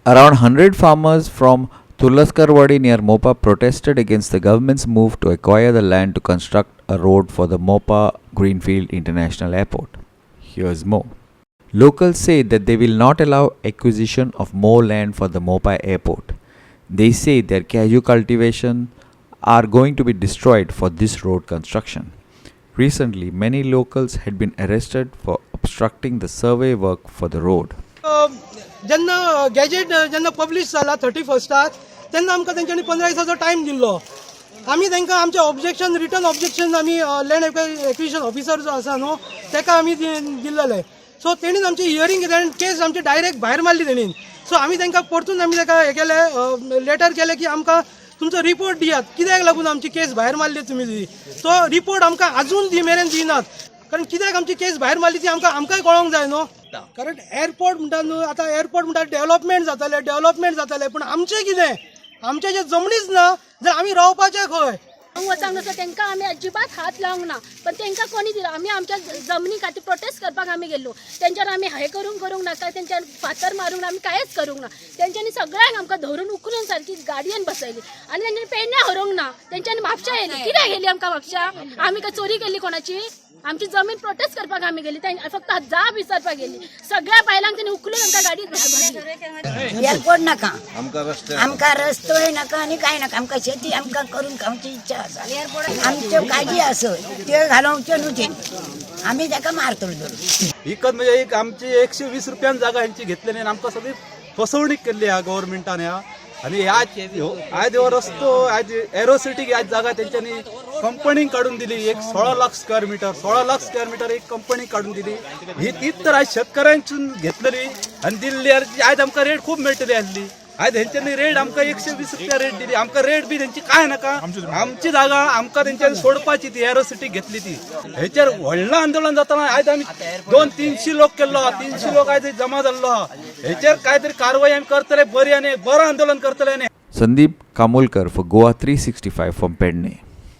Around 100 farmers from Tulaskarwadi near Mopa protested against the government's move to acquire the land to construct a road for the Mopa Greenfield International Airport. Here's more. Locals say that they will not allow acquisition of more land for the Mopa airport. They say their cashew cultivation are going to be destroyed for this road construction. Recently, many locals had been arrested for obstructing the survey work for the road. जेन्ना gadget जेन्ना publish जाला 31 तेन्ना आमकां तेंच्यांनी 15 दिसाचो time दिल्लो. आमी तांकां आमचें ऑब्जेक्शन रिटर्न ऑब्जेक्शन आमी लँड एक्विजिशन ऑफिसर जो आसा न्हू ताका आमी दिल्लेले. सो तेणीन आमची हियरींग घेतली केस आमची डायरेक्ट भायर मारली तेणीन. सो आमी तांकां परतून आमी ताका हें केलें लेटर केलें की आमकां तुमचो रिपोर्ट दियात कित्याक लागून आमची केस भायर मारली तुमी ती. तो रिपोर्ट आमकां अजून मेरेन दिनात कारण कित्याक आमची केस भायर मारली ती आमकांय कळोंक जाय न्हू. कारण एअरपोर्ट म्हणटा न्हू आतां एअरपोर्ट म्हणटा डेव्हलपमेंट जाताले पूण आमचें कितें आमचे जे जमनीच ना जाल्यार आमी रावपाचें खंय. वचांक नसो तांकां आमी अजिबात हात लावंक ना पण तांकां कोणी दिला आमी आमच्या जमनी खातीर प्रोटेस्ट करपाक आमी गेल्लो. तेंच्यार आमी हें करूंक नाका तेंच्यार फातर मारूंक ना आमी कांयच करूंक ना. तेंच्यांनी सगळ्यांक आमकां धरून उखलून सारकी गाडयेन बसयली आनी तेंच्यांनी पेडण्यां व्हरूंक ना. तेंच्यांनी म्हापशा येयली. कित्याक गेली आमकां म्हापशा? आमी काय चोरी केली कोणाची? आमची जमीन प्रोटेस्ट करपाक आमी गेली. फक्त जाप विचारपाक गेली. सगळ्या बायलांक तेणी उखलून आमकां गाडीत बसयली. एअरपोर्ट नाका आमकां रस्तोय नाका आनी कांय नाका. आमकां शेती आमकां करून खावची इच्छा आसा. आमच्यो काजी आसत त्यो घालोवच्यो न्हू तेणी. आमी ताका मारतलो धरून. विकत म्हणजे एक आमची 120 रुपयान जागा यांची घेतलेली आणि आमकां सगळी फसवणूक केल्ली ह्या गव्हर्नमेंटान ह्या. आणि आज हो रस्तो आज एरोसिटी आज जागा त्यांच्यानी कंपनीक काढून दिली. एक 16 लाख स्क्वेअर मीटर एक कंपनी काढून दिली. ही तीच तर आज शेतकऱ्यांसून घेतलेली आणि दिल्ली. आज आमकां रेट खूप मेळटली आसली. आज त्यांच्यानी रेट आमकां 120 रुपया रेट दिली. आमकां रेट बी त्यांची काय नाका. आमची जागा आमकां त्यांच्यानी सोडपाची ती एरोसिटी घेतली ती. हेचेर व्हडलं आंदोलन जाताना आज आमी 200-300 लोक केल्लो आहा. 300 लोक आज जमा जाल्लो आहा. हेचेर काहीतरी कारवाई आमी करतले बरी आणि बरं आंदोलन करतले. Sandeep Kamolkar for Goa 365 from Pedne.